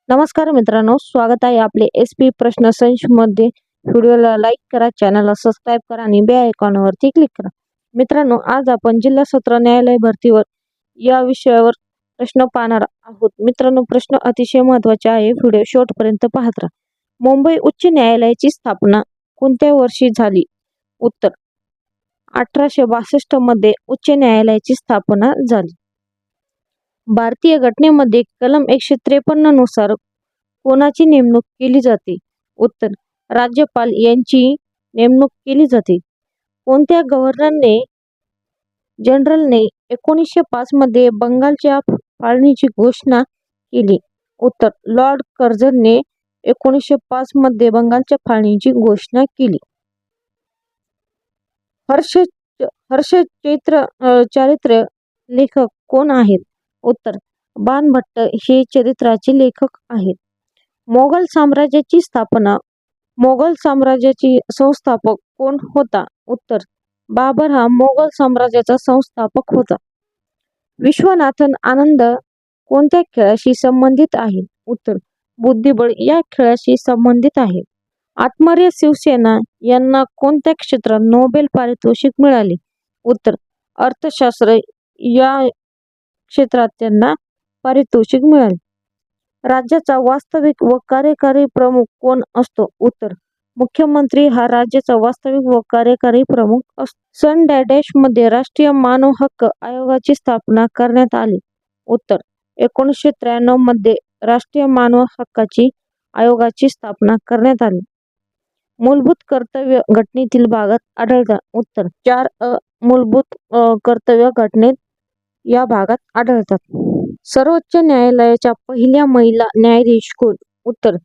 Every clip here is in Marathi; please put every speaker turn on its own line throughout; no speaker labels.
नमस्कार मित्रांनो, स्वागत आहे आपले SP प्रश्न संच मध्ये. व्हिडिओला लाईक करा, चॅनलला सबस्क्राईब करा आणि बेल आयकॉनवरती क्लिक करा. मित्रांनो, आज आपण जिल्हा सत्र न्यायालय भरतीवर या विषयावर प्रश्न पाहणार आहोत. मित्रांनो, प्रश्न अतिशय महत्त्वाचे आहे, व्हिडिओ शेवटपर्यंत पाहत राहा. मुंबई उच्च न्यायालयाची स्थापना कोणत्या वर्षी झाली? उत्तर 1862 मध्ये उच्च न्यायालयाची स्थापना झाली. भारतीय घटनेमध्ये कलम 153 नुसार कोणाची नेमणूक केली जाते? उत्तर राज्यपाल यांची नेमणूक केली जाते. कोणत्या गव्हर्नर जनरलने 1905 मध्ये बंगालच्या फाळणीची घोषणा केली? उत्तर लॉर्ड कर्झनने 1905 मध्ये बंगालच्या फाळणीची घोषणा केली. हर्ष चारित्र्य लेखक कोण आहेत? उत्तर बाणभट्ट हे चरित्राचे लेखक आहेत. मोगल साम्राज्याची संस्थापक कोण होता? उत्तर बाबर हा मोगल साम्राज्याचा संस्थापक होता. विश्वनाथन आनंद कोणत्या खेळाशी संबंधित आहे? उत्तर बुद्धिबळ या खेळाशी संबंधित आहे. आत्मार्य शिवसेना यांना कोणत्या क्षेत्रात नोबेल पारितोषिक मिळाले? उत्तर अर्थशास्त्र या क्षेत्रात त्यांना पारितोषिक मिळाले. राज्याचा वास्तविक व कार्यकारी प्रमुख कोण असतो? उत्तर मुख्यमंत्री हा राज्याचा वास्तविक व कार्यकारी प्रमुख असतो. सन मध्ये राष्ट्रीय मानव हक्क आयोगाची स्थापना करण्यात आली? उत्तर 1993 मध्ये राष्ट्रीय मानव हक्काची आयोगाची स्थापना करण्यात आली. मूलभूत कर्तव्य घटनेतील भागात आढळतात? उत्तर 4 मूलभूत कर्तव्य घटनेत या भागात आढळतात. सर्वोच्च न्यायालयाच्या पहिल्या महिला न्यायाधीश कोण? उत्तर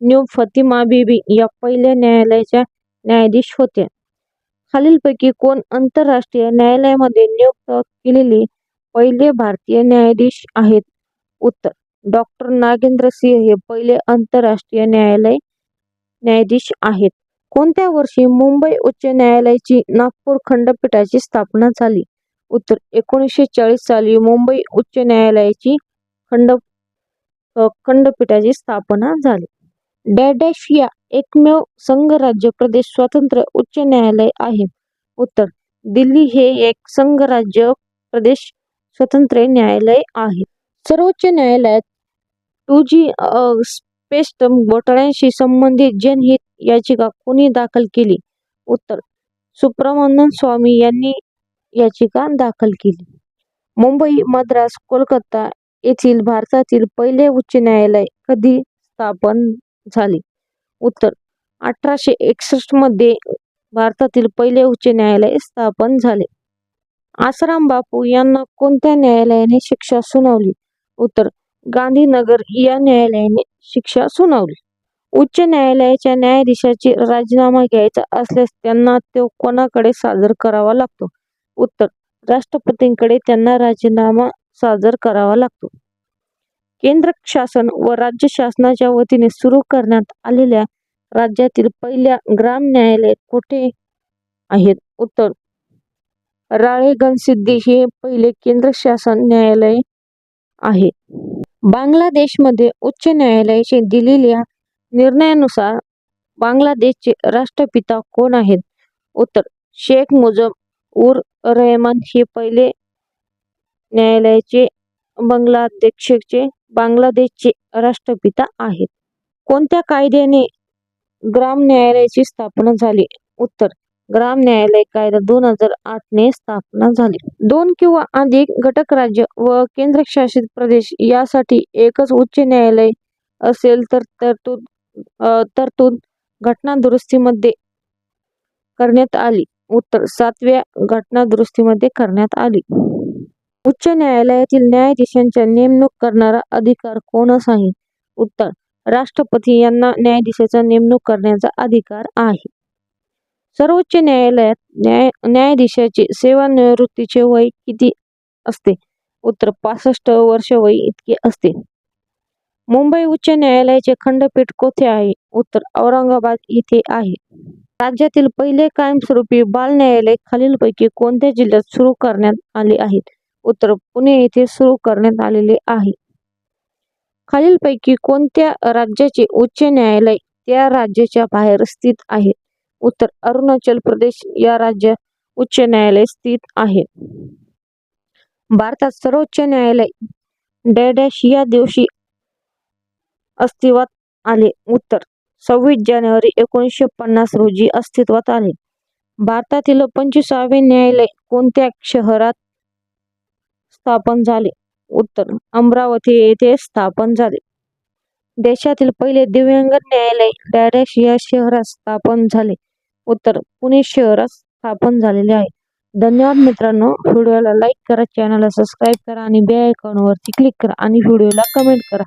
न्यू फतिमा बीबी या पहिल्या न्यायालयाच्या न्यायाधीश होत्या. खालीलपैकी कोण आंतरराष्ट्रीय न्यायालयामध्ये नियुक्त केलेले पहिले भारतीय न्यायाधीश आहेत? उत्तर डॉक्टर नागेंद्र सिंह हे पहिले आंतरराष्ट्रीय न्यायाधीश आहेत. कोणत्या वर्षी मुंबई उच्च न्यायालयाची नागपूर खंडपीठाची स्थापना झाली? उत्तर 1940 साली मुंबई उच्च न्यायालयाची खंडपीठाची स्थापना झाली. डॅश या एकमेव संघराज्य प्रदेश स्वतंत्र उच्च न्यायालय आहे? उत्तर दिल्ली हे एक संघराज्य प्रदेश स्वतंत्र न्यायालय आहे. सर्वोच्च न्यायालयात 2G स्पेक्ट्रम घोटाळ्याशी संबंधित जनहित याचिका कोणी दाखल केली? उत्तर सुब्रमण्यम स्वामी यांनी याचिका दाखल केली. मुंबई, मद्रास, कोलकाता येथील भारतातील पहिले उच्च न्यायालय कधी स्थापन झाले? उत्तर 1861 मध्ये भारतातील पहिले उच्च न्यायालय स्थापन झाले. आसाराम बापू यांना कोणत्या न्यायालयाने शिक्षा सुनावली? उत्तर गांधीनगर या न्यायालयाने शिक्षा सुनावली. उच्च न्यायालयाच्या न्यायाधीशाची राजीनामा घ्यायचा असल्यास त्यांना तो कोणाकडे सादर करावा लागतो? उत्तर राष्ट्रपतींकडे त्यांना राजीनामा सादर करावा लागतो. केंद्र शासन व राज्य शासनाच्या वतीने सुरू करण्यात आलेल्या राज्यातील पहिल्या ग्राम न्यायालय कोठे आहेत? उत्तर राळेगणसिद्धी हे पहिले केंद्र शासन न्यायालय आहे. बांगलादेशमध्ये उच्च न्यायालयाने दिलेल्या निर्णयानुसार बांगलादेशचे राष्ट्रपिता कोण आहेत? उत्तर शेख मुजीब उर रहमान हे पहिले न्यायालयाचे बांगलादेशचे राष्ट्रपिता आहेत. कोणत्या कायद्याने ग्राम न्यायालयाची स्थापना झाली? उत्तर ग्राम न्यायालय कायदा 2008 ने स्थापना झाली. 2 किंवा अधिक घटक राज्य व केंद्रशासित प्रदेश यासाठी एकच उच्च न्यायालय असेल तर तरतूद घटनादुरुस्तीमध्ये करण्यात आली? उत्तर 7व्या घटनादुरुस्तीमध्ये करण्यात आली. उच्च न्यायालयातील न्यायाधीशांची नेमणूक करणारा अधिकार कोणास आहे? उत्तर राष्ट्रपती यांना न्यायाधीशाची नेमणूक करण्याचा अधिकार आहे. सर्वोच्च न्यायालयात न्यायाधीशाचे सेवानिवृत्तीचे वय किती असते? उत्तर 65 वर्ष वय इतके असते. मुंबई उच्च न्यायालयाचे खंडपीठ कोठे आहे? उत्तर औरंगाबाद येथे आहे. राज्यातील पहिले कायमस्वरूपी बाल न्यायालय खालीलपैकी कोणत्या जिल्ह्यात सुरू करण्यात आले आहे? उत्तर पुणे येथे सुरू करण्यात आलेले आहे. खालीलपैकी कोणत्या राज्याचे उच्च न्यायालय त्या राज्याच्या बाहेर स्थित आहे? उत्तर अरुणाचल प्रदेश या राज्यात उच्च न्यायालय स्थित आहे. भारतात सर्वोच्च न्यायालय डॅश या दिवशी अस्तित्वात आले? उत्तर 26 जानेवारी 1950 रोजी अस्तित्वात आले. भारतातील 25वे न्यायालय कोणत्या शहरात स्थापन झाले? उत्तर अमरावती येथे स्थापन झाले. देशातील पहिले दिव्यांग न्यायालय डॅश या शहरात स्थापन झाले? उत्तर पुणे शहरात स्थापन झालेले आहे. धन्यवाद मित्रांनो. व्हिडिओला लाईक करा, चॅनलला सबस्क्राईब करा आणि बेल आयकॉनवरती क्लिक करा आणि व्हिडिओला कमेंट करा.